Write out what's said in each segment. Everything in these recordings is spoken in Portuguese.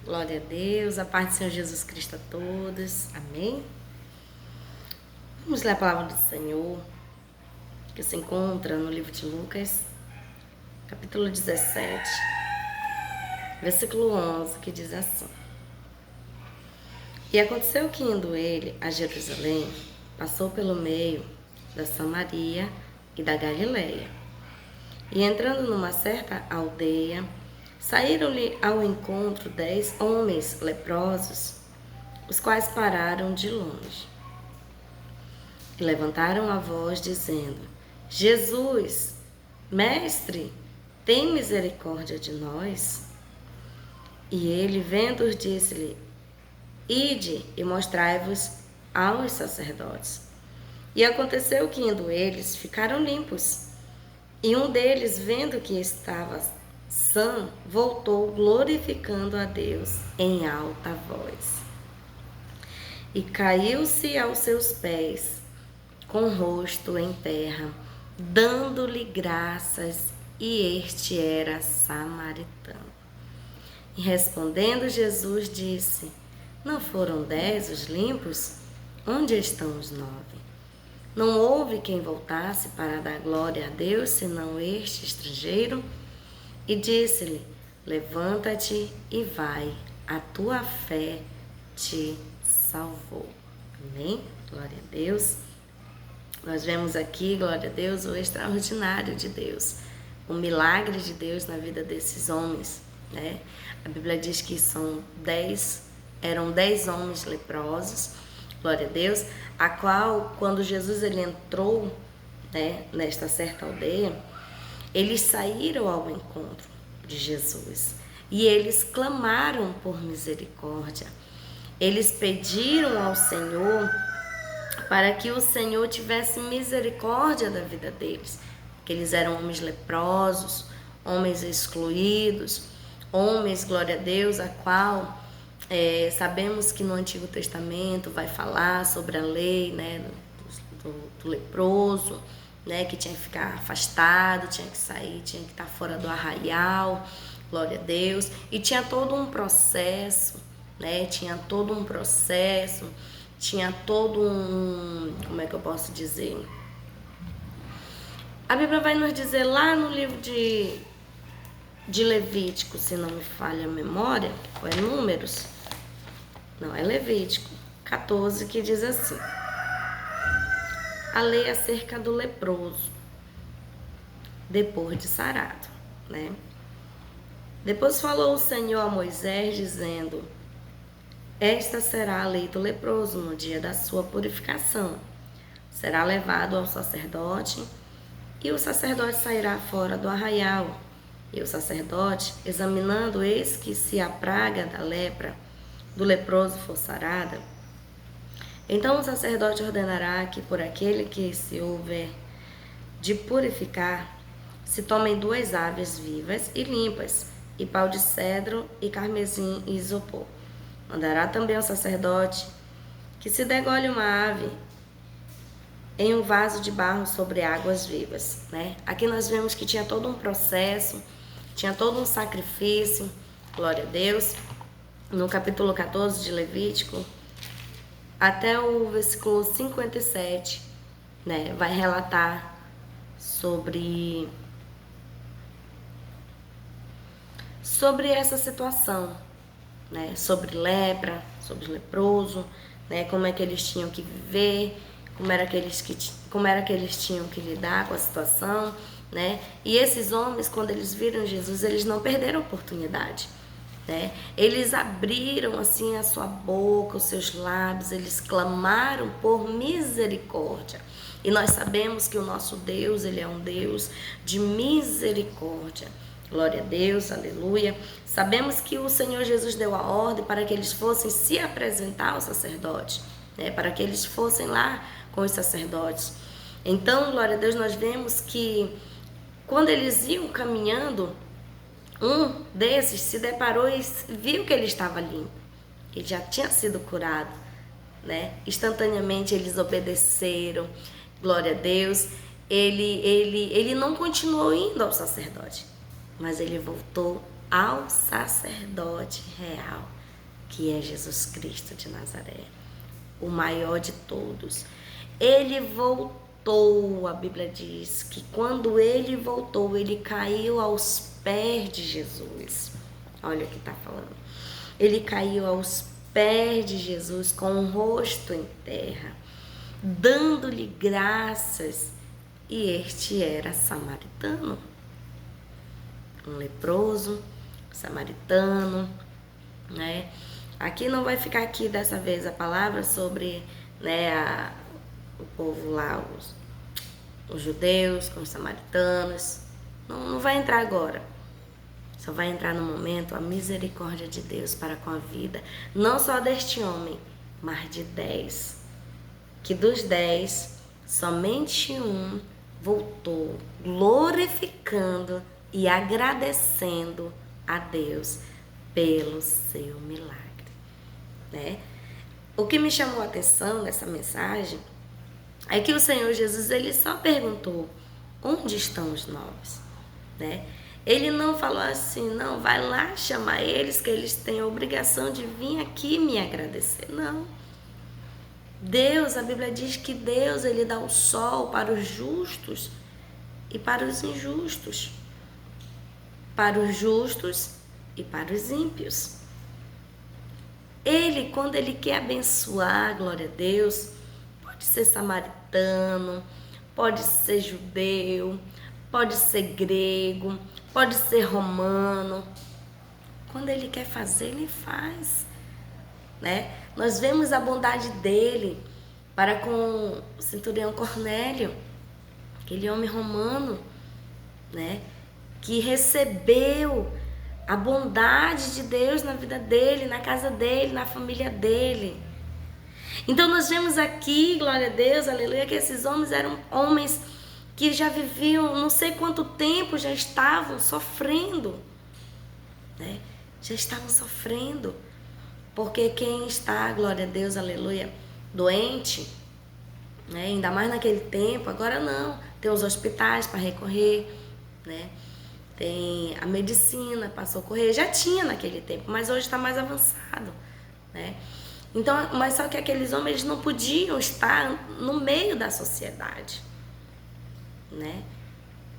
Glória a Deus, a paz do Senhor Jesus Cristo a todos. Amém? Vamos ler a palavra do Senhor, que se encontra no livro de Lucas, capítulo 17, versículo 11, que diz assim: E aconteceu que, indo ele a Jerusalém, passou pelo meio da Samaria e da Galileia. E entrando numa certa aldeia, saíram-lhe ao encontro 10 homens leprosos, os quais pararam de longe. E levantaram a voz, dizendo: Jesus, mestre, tem misericórdia de nós. E ele, vendo-os, disse-lhe: Ide e mostrai-vos aos sacerdotes. E aconteceu que, indo eles, ficaram limpos. E um deles, vendo que estava sã, voltou, glorificando a Deus em alta voz. E caiu-se aos seus pés, com o rosto em terra, dando-lhe graças, e este era samaritano. E respondendo Jesus, disse: Não foram 10 os limpos? Onde estão os 9? Não houve quem voltasse para dar glória a Deus, senão este estrangeiro? E disse-lhe: Levanta-te e vai, a tua fé te salvou. Amém? Glória a Deus. Nós vemos aqui, glória a Deus, o extraordinário de Deus, o milagre de Deus na vida desses homens, né? A Bíblia diz que eram 10 homens leprosos, glória a Deus, a qual, quando Jesus ele entrou, né, nesta certa aldeia, eles saíram ao encontro de Jesus e eles clamaram por misericórdia. Eles pediram ao Senhor para que o Senhor tivesse misericórdia da vida deles, porque eles eram homens leprosos, homens excluídos, homens, glória a Deus, a qual sabemos que no Antigo Testamento vai falar sobre a lei, né, do leproso, né, que tinha que ficar afastado, tinha que sair, tinha que estar fora do arraial, glória a Deus, e tinha todo um processo, né, tinha todo um, como é que eu posso dizer? A Bíblia vai nos dizer lá no livro de Levítico, se não me falha a memória, ou é Números? Não, é Levítico 14, que diz assim: a lei acerca do leproso, depois de sarado, né? Depois falou o Senhor a Moisés, dizendo: Esta será a lei do leproso no dia da sua purificação. Será levado ao sacerdote, e o sacerdote sairá fora do arraial. E o sacerdote, examinando, eis que se a praga da lepra do leproso for sarada, então o sacerdote ordenará que por aquele que se houver de purificar, se tomem 2 aves vivas e limpas, e pau de cedro, e carmesim e isopor. Mandará também ao sacerdote que se degole uma ave em um vaso de barro sobre águas vivas, né? Aqui nós vemos que tinha todo um processo, tinha todo um sacrifício, glória a Deus. No capítulo 14 de Levítico, até o versículo 57, né, vai relatar sobre essa situação, né, sobre lepra, sobre leproso, né, como é que eles tinham que viver, como era que eles tinham que lidar com a situação, né? E esses homens, quando eles viram Jesus, eles não perderam a oportunidade, né? Eles abriram assim a sua boca, os seus lábios, eles clamaram por misericórdia. E nós sabemos que o nosso Deus, ele é um Deus de misericórdia. Glória a Deus, aleluia. Sabemos que o Senhor Jesus deu a ordem para que eles fossem se apresentar ao sacerdote, né? Para que eles fossem lá com os sacerdotes. Então, glória a Deus, nós vemos que quando eles iam caminhando, um desses se deparou e viu que ele estava limpo. Ele já tinha sido curado, né? Instantaneamente eles obedeceram, glória a Deus. Ele não continuou indo ao sacerdote, mas ele voltou ao sacerdote real, que é Jesus Cristo de Nazaré, o maior de todos. Ele voltou, a Bíblia diz que quando ele voltou, ele caiu aos pés de Jesus. Olha o que está falando. Ele caiu aos pés de Jesus com o rosto em terra, dando-lhe graças, e este era samaritano. Um leproso, samaritano, né? Aqui não vai ficar aqui dessa vez a palavra sobre, né, o povo lá, os judeus com os samaritanos. Não vai entrar agora. Só vai entrar no momento a misericórdia de Deus para com a vida, não só deste homem, mas de 10. Que dos 10, somente um voltou glorificando e agradecendo a Deus pelo seu milagre, né? O que me chamou a atenção nessa mensagem é que o Senhor Jesus, ele só perguntou: onde estão os 9, né? Ele não falou assim: não, vai lá chamar eles, que eles têm a obrigação de vir aqui me agradecer. Não. Deus, a Bíblia diz que Deus, ele dá o sol para os justos e para os injustos, para os justos e para os ímpios. Ele, quando ele quer abençoar, glória a Deus, pode ser samaritano, pode ser judeu, pode ser grego, pode ser romano. Quando ele quer fazer, ele faz, né? Nós vemos a bondade dele para com o centurião Cornélio, aquele homem romano, né? Que recebeu a bondade de Deus na vida dele, na casa dele, na família dele. Então nós vemos aqui, glória a Deus, aleluia, que esses homens eram homens que já viviam, não sei quanto tempo, já estavam sofrendo, né? Já estavam sofrendo, porque quem está, glória a Deus, aleluia, doente, né? Ainda mais naquele tempo, agora não, tem os hospitais para recorrer, né? Tem a medicina para socorrer, já tinha naquele tempo, mas hoje está mais avançado, né? Então, mas só que aqueles homens não podiam estar no meio da sociedade, né?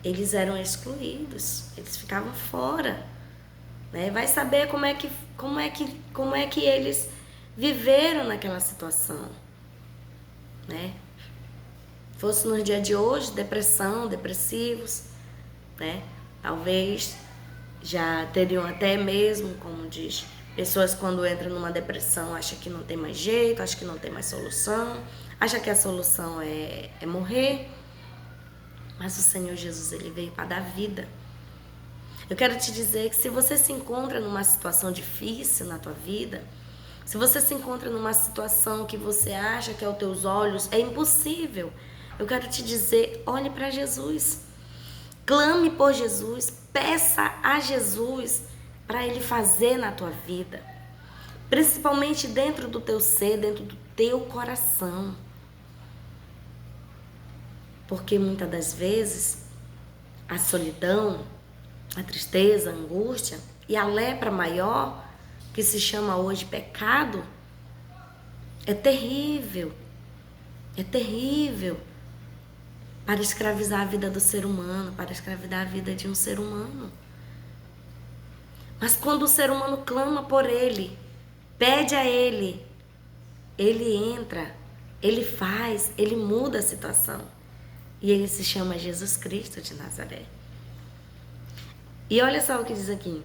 Eles eram excluídos, eles ficavam fora, né? Vai saber como é que eles viveram naquela situação, né? Fosse nos dias de hoje, depressão, depressivos, né? Talvez já teriam até mesmo, como diz, pessoas quando entram numa depressão acham que não tem mais jeito, acham que não tem mais solução, acham que a solução é morrer. Mas o Senhor Jesus, ele veio para dar vida. Eu quero te dizer que se você se encontra numa situação difícil na tua vida, se você se encontra numa situação que você acha que aos teus olhos é impossível, eu quero te dizer, olhe para Jesus. Clame por Jesus, peça a Jesus para ele fazer na tua vida, principalmente dentro do teu ser, dentro do teu coração. Porque muitas das vezes a solidão, a tristeza, a angústia e a lepra maior, que se chama hoje pecado, é terrível para escravizar a vida do ser humano, para escravizar a vida de um ser humano. Mas quando o ser humano clama por ele, pede a ele, ele entra, ele faz, ele muda a situação. E ele se chama Jesus Cristo de Nazaré. E olha só o que diz aqui,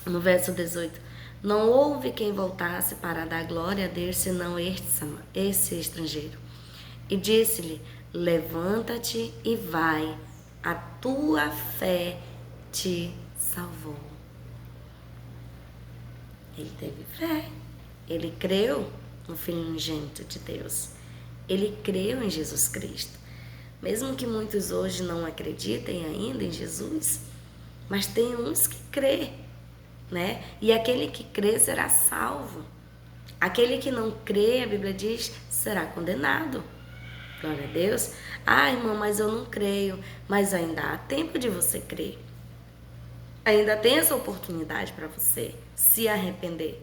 no verso 18. Não houve quem voltasse para dar glória a Deus, senão esse estrangeiro. E disse-lhe, levanta-te e vai, a tua fé te salvou. Ele teve fé, ele creu no Filho unigênito de Deus, ele creu em Jesus Cristo. Mesmo que muitos hoje não acreditem ainda em Jesus, mas tem uns que crê, né? E aquele que crê será salvo. Aquele que não crê, a Bíblia diz, será condenado. Glória a Deus. Ah, irmão, mas eu não creio. Mas ainda há tempo de você crer. ainda tem essa oportunidade para você se arrepender.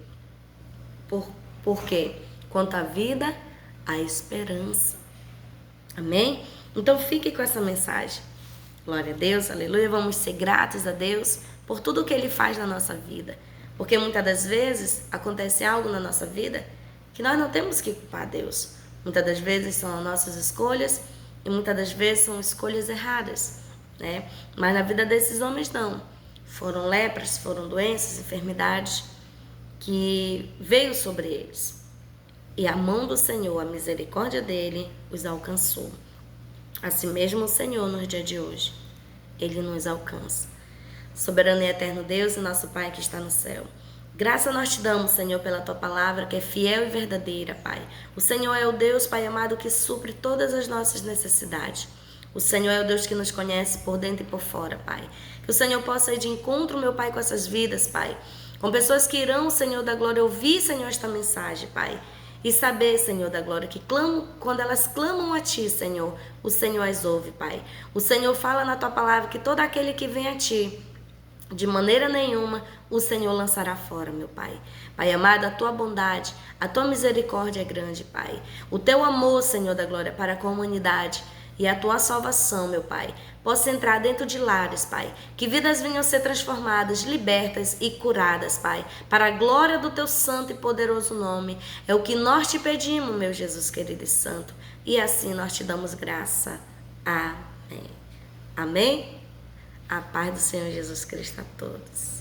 Por quê? Quanto à vida, há esperança. Amém? Então fique com essa mensagem. Glória a Deus, aleluia. Vamos ser gratos a Deus por tudo que Ele faz na nossa vida. Porque muitas das vezes acontece algo na nossa vida que nós não temos que culpar Deus. Muitas das vezes são as nossas escolhas e muitas das vezes são escolhas erradas, né? Mas na vida desses homens não. Foram lepras, foram doenças, enfermidades que veio sobre eles. E a mão do Senhor, a misericórdia dele, os alcançou. Assim mesmo o Senhor nos dias de hoje, Ele nos alcança. Soberano e eterno Deus e nosso Pai que está no céu. Graça nós te damos, Senhor, pela Tua palavra que é fiel e verdadeira, Pai. O Senhor é o Deus, Pai amado, que supre todas as nossas necessidades. O Senhor é o Deus que nos conhece por dentro e por fora, Pai. Que o Senhor possa ir de encontro, meu Pai, com essas vidas, Pai. Com pessoas que irão, Senhor da glória, ouvir, Senhor, esta mensagem, Pai. E saber, Senhor da glória, que quando elas clamam a Ti, Senhor, o Senhor as ouve, Pai. O Senhor fala na Tua palavra que todo aquele que vem a Ti, de maneira nenhuma, o Senhor lançará fora, meu Pai. Pai amado, a Tua bondade, a Tua misericórdia é grande, Pai. O Teu amor, Senhor da glória, para com a humanidade e a Tua salvação, meu Pai, possa entrar dentro de lares, Pai. Que vidas venham ser transformadas, libertas e curadas, Pai. Para a glória do Teu santo e poderoso nome. É o que nós te pedimos, meu Jesus querido e santo. E assim nós te damos graça. Amém. Amém? A paz do Senhor Jesus Cristo a todos.